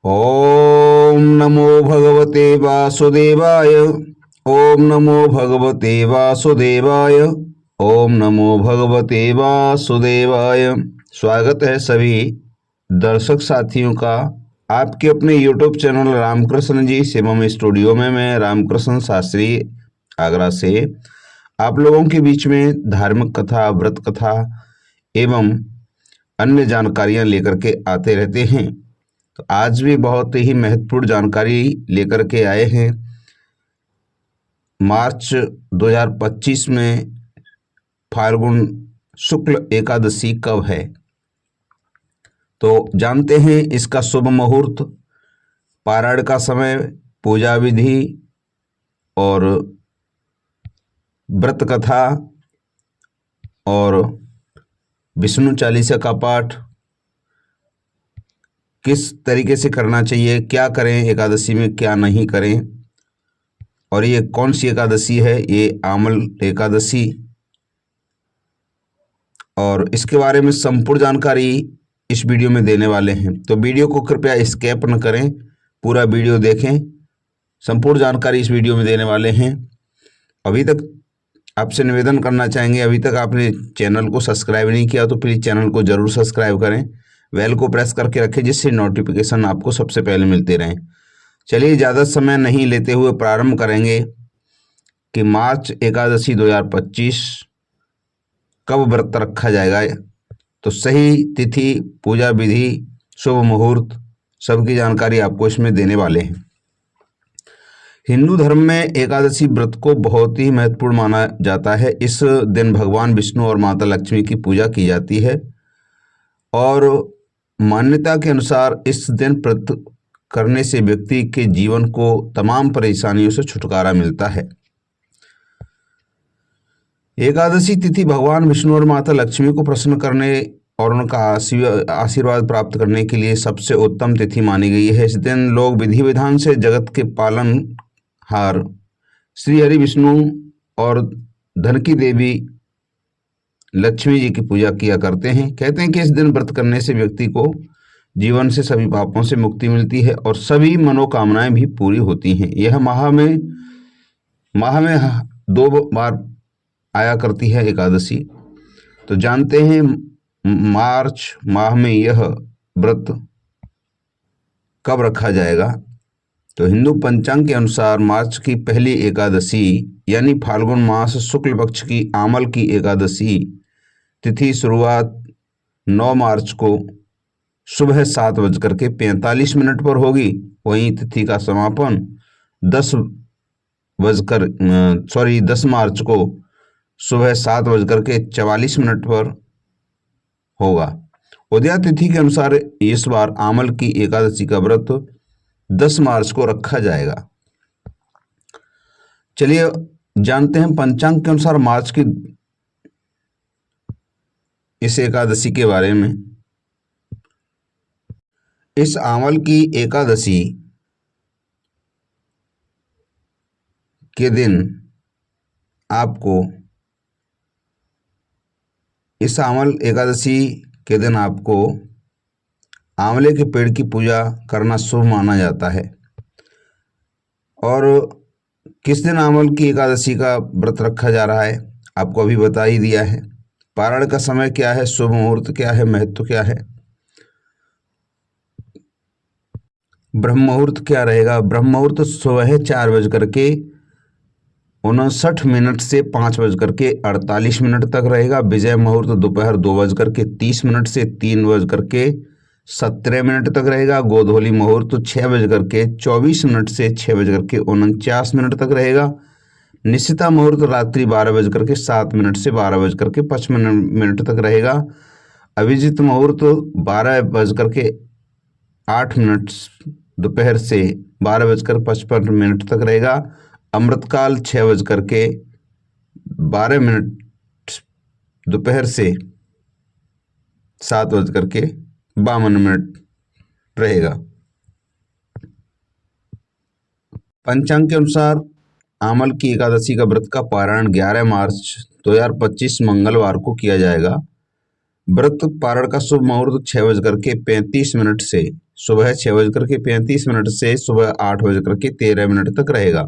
ओम नमो भगवते वासुदेवाय। ओम नमो भगवते वासुदेवाय। ओम नमो भगवते वासुदेवाय। स्वागत है सभी दर्शक साथियों का आपके अपने YouTube चैनल रामकृष्ण जी शिवम स्टूडियो में। मैं रामकृष्ण शास्त्री आगरा से आप लोगों के बीच में धार्मिक कथा, व्रत कथा एवं अन्य जानकारियां लेकर के आते रहते हैं। तो आज भी बहुत ही महत्वपूर्ण जानकारी लेकर के आए हैं। मार्च 2025 में फाल्गुन शुक्ल एकादशी कब है, तो जानते हैं इसका शुभ मुहूर्त, पारायण का समय, पूजा विधि और व्रत कथा और विष्णु चालीसा का पाठ किस तरीके से करना चाहिए, क्या करें एकादशी में, क्या नहीं करें, और ये कौन सी एकादशी है, ये आमल एकादशी, और इसके बारे में संपूर्ण जानकारी इस वीडियो में देने वाले हैं। तो वीडियो को कृपया स्किप न करें, पूरा वीडियो देखें। संपूर्ण जानकारी इस वीडियो में देने वाले हैं। अभी तक आपसे निवेदन करना चाहेंगे, अभी तक आपने चैनल को सब्सक्राइब नहीं किया तो प्लीज़ चैनल को जरूर सब्सक्राइब करें, बेल को प्रेस करके रखें जिससे नोटिफिकेशन आपको सबसे पहले मिलते रहें। चलिए ज़्यादा समय नहीं लेते हुए प्रारंभ करेंगे कि मार्च एकादशी 2025 कब व्रत रखा जाएगा। तो सही तिथि, पूजा विधि, शुभ मुहूर्त, सबकी जानकारी आपको इसमें देने वाले हैं। हिंदू धर्म में एकादशी व्रत को बहुत ही महत्वपूर्ण माना जाता है। इस दिन भगवान विष्णु और माता लक्ष्मी की पूजा की जाती है और मान्यता के अनुसार इस दिन व्रत करने से व्यक्ति के जीवन को तमाम परेशानियों से छुटकारा मिलता है। एकादशी तिथि भगवान विष्णु और माता लक्ष्मी को प्रसन्न करने और उनका आशीर्वाद प्राप्त करने के लिए सबसे उत्तम तिथि मानी गई है। इस दिन लोग विधि विधान से जगत के पालनहार श्री हरि विष्णु और धन की देवी लक्ष्मी जी की पूजा किया करते हैं। कहते हैं कि इस दिन व्रत करने से व्यक्ति को जीवन से सभी पापों से मुक्ति मिलती है और सभी मनोकामनाएं भी पूरी होती हैं। यह माह में 2 बार आया करती है एकादशी। तो जानते हैं मार्च माह में यह व्रत कब रखा जाएगा। तो हिंदू पंचांग के अनुसार मार्च की पहली एकादशी यानी फाल्गुन मास शुक्ल पक्ष की आमल की एकादशी तिथि शुरुआत 9 मार्च को सुबह 7:45 पर होगी। वहीं तिथि का समापन 10 मार्च को सुबह 7:44 पर होगा। उदया तिथि के अनुसार इस बार आमल की एकादशी का व्रत 10 मार्च को रखा जाएगा। चलिए जानते हैं पंचांग के अनुसार मार्च की इस एकादशी के बारे में। इस आमल की एकादशी के दिन आपको आंवले के पेड़ की पूजा करना शुभ माना जाता है। और किस दिन आंवल की एकादशी का व्रत रखा जा रहा है आपको अभी बता ही दिया है। पारायण का समय क्या है, शुभ मुहूर्त क्या है, महत्व क्या है, ब्रह्म मुहूर्त क्या रहेगा। ब्रह्म मुहूर्त सुबह 4:59 से 5:48 तक रहेगा। विजय मुहूर्त दोपहर 2:30 से 3:17 तक रहेगा। गोधूली मुहूर्त 6:24 से 6:49 तक रहेगा। निशिता मुहूर्त रात्रि 12:07 से 12:55 तक रहेगा। अभिजीत मुहूर्त 12:08 दोपहर से 12:55 तक रहेगा। अमृतकाल 6:12 दोपहर से 7:52 रहेगा। पंचांग के अनुसार आमल की एकादशी का व्रत का पारायण 11 मार्च 2025 मंगलवार को किया जाएगा। व्रत पारण का शुभ मुहूर्त 6:35 से सुबह 6:35 से सुबह 8:13 तक रहेगा।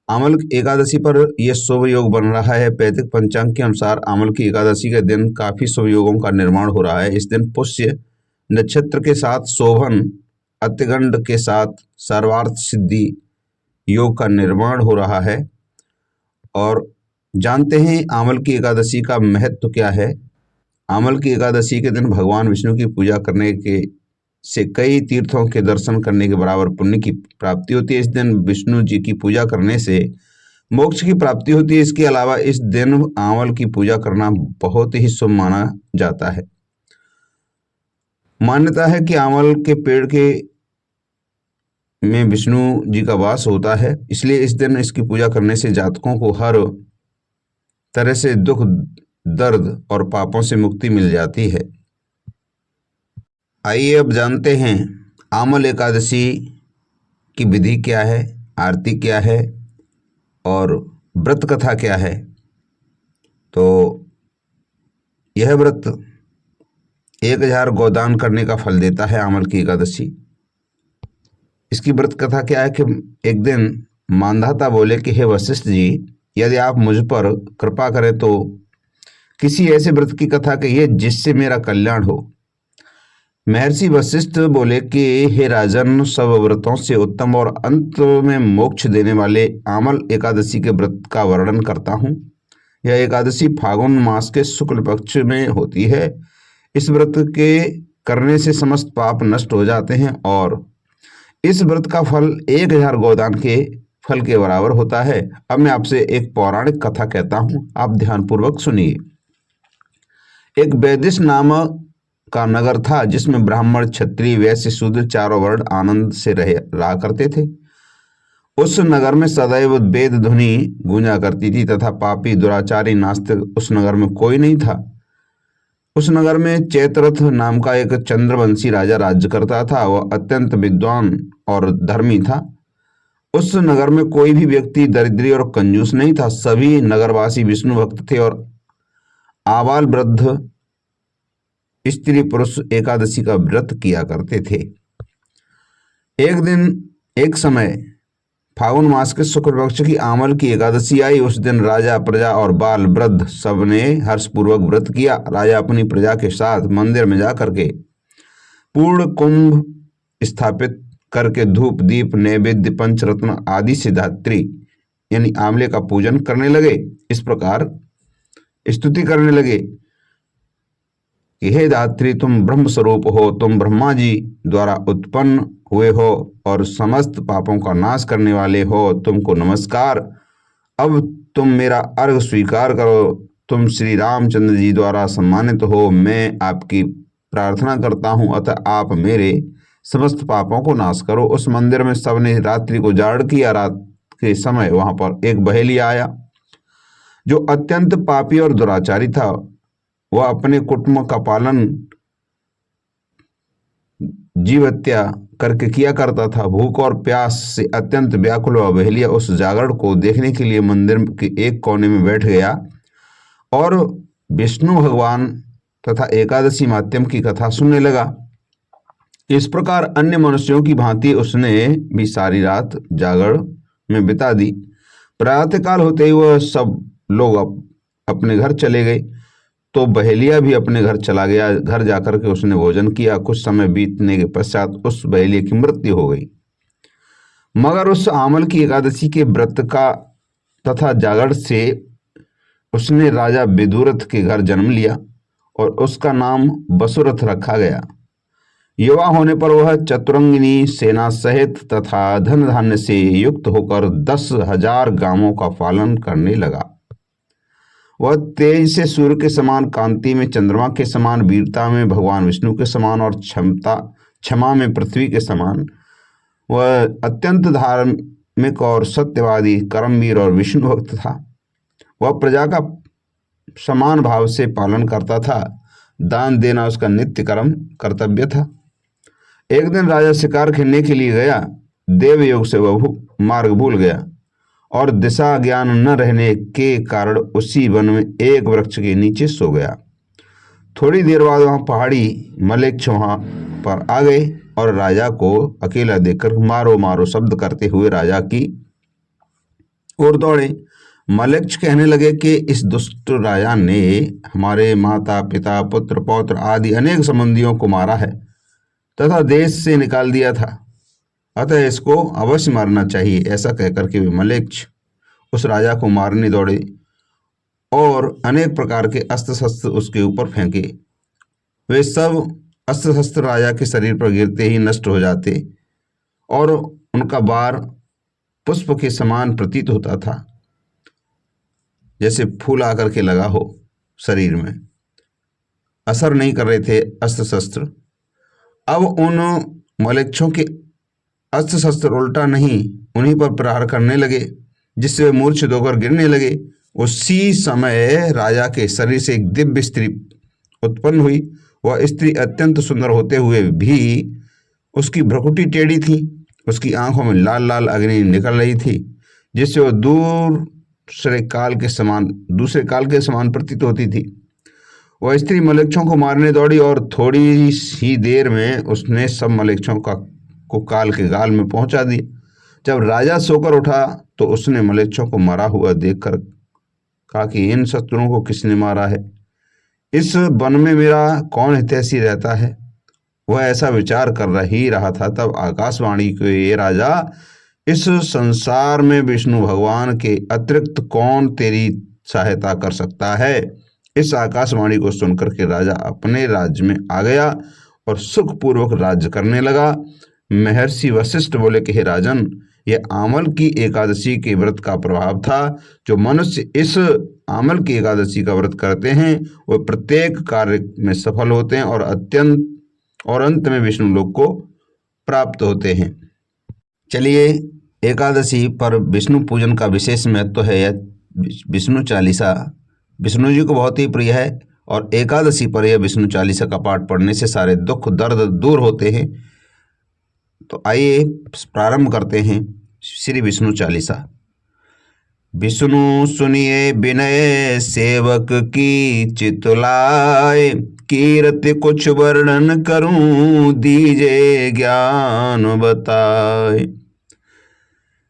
आमल एकादशी पर यह शुभ योग बन रहा है। वैदिक पंचांग के अनुसार आमल की एकादशी के दिन काफी शुभ योगों का निर्माण हो रहा है। इस दिन पुष्य नक्षत्र के साथ शोभन अत्यगंड के साथ सर्वार्थ सिद्धि योग का निर्माण हो रहा है। और जानते हैं आमल की एकादशी का महत्व क्या है। आमल की एकादशी के दिन भगवान विष्णु की पूजा करने के से कई तीर्थों के दर्शन करने के बराबर पुण्य की प्राप्ति होती है। इस दिन विष्णु जी की पूजा करने से मोक्ष की प्राप्ति होती है। इसके अलावा इस दिन आंवल की पूजा करना बहुत ही शुभ माना जाता है। मान्यता है कि आंवल के पेड़ के में विष्णु जी का वास होता है, इसलिए इस दिन इसकी पूजा करने से जातकों को हर तरह से दुख, दर्द और पापों से मुक्ति मिल जाती है। आइए अब जानते हैं आमल एकादशी की विधि क्या है, आरती क्या है और व्रत कथा क्या है। तो यह व्रत 1000 गोदान करने का फल देता है आमल की एकादशी। इसकी व्रत कथा क्या है कि एक दिन मानधाता बोले कि हे वशिष्ठ जी, यदि आप मुझ पर कृपा करें तो किसी ऐसे व्रत की कथा कहिए जिससे मेरा कल्याण हो। महर्षि वशिष्ठ बोले कि हे राजन, सब व्रतों से उत्तम और अंत में मोक्ष देने वाले आमल एकादशी के व्रत का वर्णन करता हूँ। यह एकादशी फागुन मास के शुक्ल पक्ष में होती है। इस व्रत के करने से समस्त पाप नष्ट हो जाते हैं और इस व्रत का फल 1000 गोदान के फल के बराबर होता है। अब मैं आपसे एक पौराणिक कथा कहता हूँ, आप ध्यानपूर्वक सुनिए। एक वैदिश नाम का नगर था जिसमें ब्राह्मण, क्षत्रिय, वैश्य, शूद्र चारों वर्ण आनंद से रहा करते थे। उस नगर में सदैव वेद ध्वनि गूंजा करती थी तथा पापी, दुराचारी, नास्तिक उस नगर में कोई नहीं था। उस नगर में चैत्ररथ नाम का एक चंद्रवंशी राजा राज्य करता था। वह अत्यंत विद्वान और धर्मी था। उस नगर में कोई भी व्यक्ति दरिद्री और कंजूस नहीं था। सभी नगरवासी विष्णु भक्त थे और आबाल वृद्ध, स्त्री पुरुष एकादशी का व्रत किया करते थे। एक समय फागुन मास के शुक्ल पक्ष की आमल की एकादशी आई। उस दिन राजा, प्रजा और बाल वृद्ध सबने हर्षपूर्वक व्रत किया। राजा अपनी प्रजा के साथ मंदिर में जाकर के पूर्ण कुंभ स्थापित करके धूप, दीप, नैवेद्य, पंचरत्न आदि से धात्री यानी आंवले का पूजन करने लगे। इस प्रकार स्तुति करने लगे कि हे धात्री, तुम ब्रह्म स्वरूप हो, तुम ब्रह्मा जी द्वारा उत्पन्न हुए हो और समस्त पापों का नाश करने वाले हो। तुमको नमस्कार। अब तुम मेरा अर्घ स्वीकार करो। तुम श्री रामचंद्र जी द्वारा सम्मानित हो। मैं आपकी प्रार्थना करता हूँ, अतः आप मेरे समस्त पापों को नाश करो। उस मंदिर में सबने रात्रि को जाड़ किया। रात के समय वहां पर एक बहेलिया आया जो अत्यंत पापी और दुराचारी था। वह अपने कुटुंब का पालन जीव हत्या करके किया करता था। भूख और प्यास से अत्यंत व्याकुल हुआ बहेलिया उस जागरण को देखने के लिए मंदिर के एक कोने में बैठ गया और विष्णु भगवान तथा एकादशी माध्यम की कथा सुनने लगा। इस प्रकार अन्य मनुष्यों की भांति उसने भी सारी रात जागरण में बिता दी। प्रातःकाल होते ही वह सब लोग अपने घर चले गए तो बहेलिया भी अपने घर चला गया। घर जाकर के उसने भोजन किया। कुछ समय बीतने के पश्चात उस बहेलिया की मृत्यु हो गई। मगर उस आमल की एकादशी के व्रत का तथा जागरण से उसने राजा विदुरथ के घर जन्म लिया और उसका नाम वसुरथ रखा गया। युवा होने पर वह चतुरंगिनी सेना सहित तथा धन धान्य से युक्त होकर 10,000 गांवों का पालन करने लगा। वह तेज से सूर्य के समान, कांति में चंद्रमा के समान, वीरता में भगवान विष्णु के समान और क्षमा में पृथ्वी के समान। वह अत्यंत धार्मिक और सत्यवादी, कर्मवीर और विष्णु भक्त था। वह प्रजा का समान भाव से पालन करता था। दान देना उसका नित्य कर्तव्य था। एक दिन राजा शिकार खेलने के लिए गया। देवयोग से वह मार्ग भूल गया और दिशा ज्ञान न रहने के कारण उसी वन में एक वृक्ष के नीचे सो गया। थोड़ी देर बाद वहां पहाड़ी मलेच्छ वहां पर आ गए और राजा को अकेला देखकर मारो मारो शब्द करते हुए राजा की ओर दौड़े। मलेच्छ कहने लगे कि इस दुष्ट राजा ने हमारे माता पिता पुत्र पौत्र आदि अनेक संबंधियों को मारा है तथा देश से निकाल दिया था, अतः इसको अवश्य मारना चाहिए। ऐसा कहकर के वे मलेच्छ उस राजा को मारने दौड़े और अनेक प्रकार के अस्त्र शस्त्र उसके ऊपर फेंके। वे सब अस्त्र शस्त्र राजा के शरीर पर गिरते ही नष्ट हो जाते और उनका बार पुष्प के समान प्रतीत होता था, जैसे फूल आकर के लगा हो शरीर में। असर नहीं कर रहे थे अस्त्र शस्त्र। अब उन मलेच्छों के अस्त्र शस्त्र उल्टा नहीं उन्हीं पर प्रहार करने लगे, जिससे वे मूर्छित होकर गिरने लगे। उसी समय राजा के शरीर से एक दिव्य स्त्री उत्पन्न हुई। वह स्त्री अत्यंत सुंदर होते हुए भी उसकी भ्रुकुटी टेढ़ी थी, उसकी आंखों में लाल लाल अग्नि निकल रही थी, जिससे वह दूसरे काल के समान प्रतीत होती थी। वह स्त्री मलेच्छों को मारने दौड़ी और थोड़ी ही देर में उसने सब मलेच्छों को काल के गाल में पहुंचा दिया। जब राजा सोकर उठा तो उसने मलेच्छों को मरा हुआ देखकर कहा कि इन शत्रुओं को किसने मारा है? इस वन में मेरा कौन हितैषी रहता है? वह ऐसा विचार कर ही रहा था, तब आकाशवाणी को, ये राजा, इस संसार में विष्णु भगवान के अतिरिक्त कौन तेरी सहायता कर सकता है? इस आकाशवाणी को सुनकर के राजा अपने राज्य में आ गया और सुखपूर्वक राज्य करने लगा। महर्षि वशिष्ठ बोले कि हे राजन, यह आमल की एकादशी के व्रत का प्रभाव था। जो मनुष्य इस आमल की एकादशी का व्रत करते हैं वह प्रत्येक कार्य में सफल होते हैं और अंत में विष्णु लोक को प्राप्त होते हैं। चलिए, एकादशी पर विष्णु पूजन का विशेष महत्व है। यह विष्णु चालीसा विष्णु जी को बहुत ही प्रिय है और एकादशी पर यह विष्णु चालीसा का पाठ पढ़ने से सारे दुख दर्द दूर होते हैं। तो आइए प्रारंभ करते हैं श्री विष्णु चालीसा। विष्णु सुनिए विनय सेवक की चितलाय, कीर्ति कुछ वर्णन करूं दीजे ज्ञान बताए।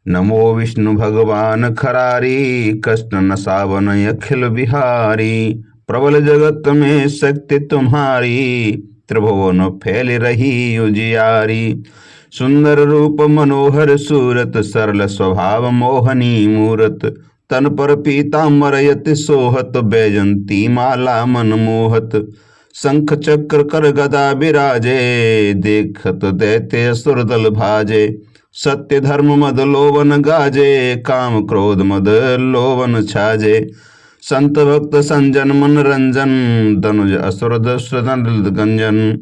नमो विष्णु भगवान खरारी, कष्ट नसावन अखिल बिहारी। प्रबल जगत में शक्ति तुम्हारी, त्रिभुवन फैल रही उजियारी। सुंदर रूप मनोहर सूरत, सरल स्वभाव मोहनी मूरत। तन पर पीताम्बर यति सोहत, बैजंती माला मन मोहत। शंख चक्र कर गदा विराजे, देखत दैत्य असुर दल भाजे। सत्य धर्म मद लोभन गाजे, काम क्रोध मद लोभन छाजे। संत भक्त संजन मन रंजन, धनुज असुर दस्रदन गंजन।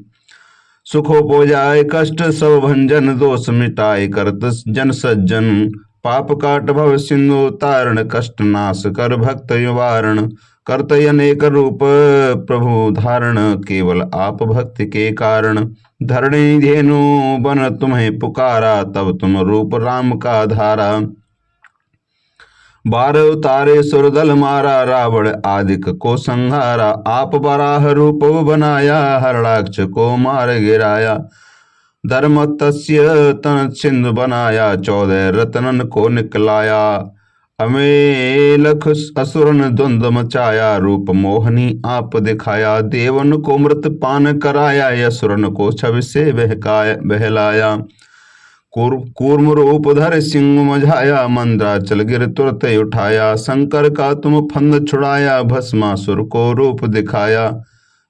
सुखोपजाय कष्ट सब भंजन, दोष मिटाए करत जन सज्जन। पाप काट भव सिंधु तारण, कष्ट नाश कर भक्त निवारण। करत अनेक रूप प्रभु धारण, केवल आप भक्ति के कारण। धरणी धेनु बन तुम्हें पुकारा, तब तुम रूप राम का धारा। 12 उतारे सुरदल मारा, रावण आदिक को संहारा। आप बराह रूप बनाया, हरणाक्ष को मार गिराया। धर्म तस्य तन सिंधु बनाया, 14 रत्नन को निकलाया। अमेलख असुरन द्वंद मचाया, रूप मोहनी आप दिखाया। देवन को मृत पान कराया, असुरन को छवि से बहलाया। कूर्म रूप धर सिंह मझाया, मंद्राचल गिर तुरत उठाया। शंकर का तुम फंद छुड़ाया, भस्मासुर को रूप दिखाया।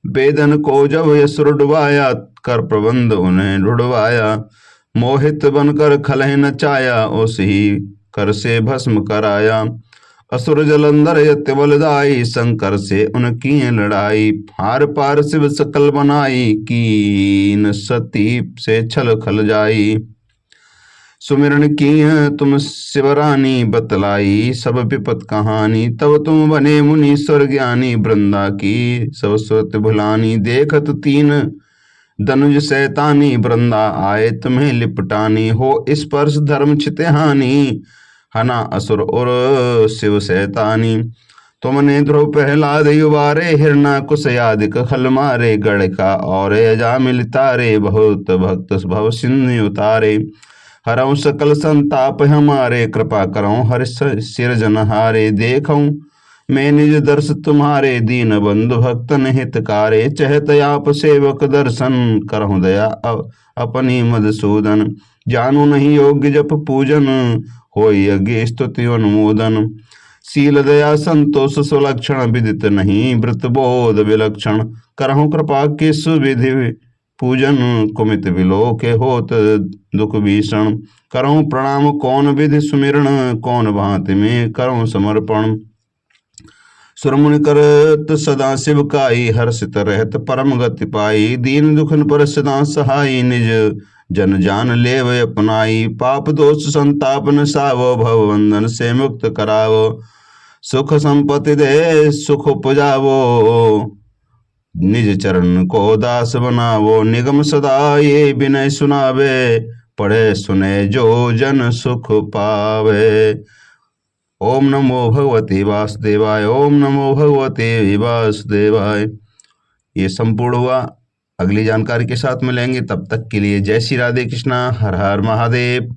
वेदन को जब असुर डुबाया, कर प्रबंध उन्हें ढुड़वाया। मोहित बनकर खलह नचाया, उस ही कर से भस्म कराया। असुर जलंधर यत्य बलदाई, शंकर से उनकी लड़ाई। हार पार शिव सकल बनाई, कीन सती से छल खल जाई। सुमिरन की तुम शिवरानी, बतलाई सब विपत कहानी। तब तुम बने मुनि स्वर ज्ञानी, वृंदा की सब सुरत भुलानी। देखत 3 धनुज शैतानी, वृंदा आए तुम्हें लिपटानी। हो स्पर्श धर्म छित हानि, हना असुर और शिव शैतानी। तुम ने ध्रुव प्रहलाद युवारे हिरणाकुश यादिक खल मारे गढ़ का और अजामिल तारे बहुत भक्त भव सिंधु उतारे हरऊं सकल संताप हमारे कृपा करऊं हर सिर जनहारे देखऊं मैं निज दर्श तुम्हारे दीन बंधु भक्तन हितकारे चहत आप सेवक दर्शन करहु दया अपनी मधुसूदन जानू नहीं योग्य जप पूजन हो यज्ञ स्तुति अनुमोदन शील दया संतोष सुलक्षण विदित नहीं व्रत बोध विलक्षण करहु कृपा की सुविधि पूजन कुमित विलोक के होत दुख भीषण करहु प्रणाम कौन विधि सुमिरण कौन भांति में करहु समर्पण सुरमुनि करत सदा शिव काई हर्षित रहत परम गति पाई दीन दुखन पर सदा सहाई निज जन जान लेव अपनाई पाप दोष संताप न सावो भव बंधन से मुक्त करावो सुख संपत्ति दे सुख उपजावो निज चरण को दास बनावो निगम सदा ये विनय सुनावे पढ़े सुने जो जन सुख पावे। ओम नमो भगवते वासुदेवाय। ओम नमो भगवते वासुदेवाय। ये संपूर्ण हुआ। अगली जानकारी के साथ मिलेंगे, तब तक के लिए जय श्री राधे कृष्णा, हर हर महादेव।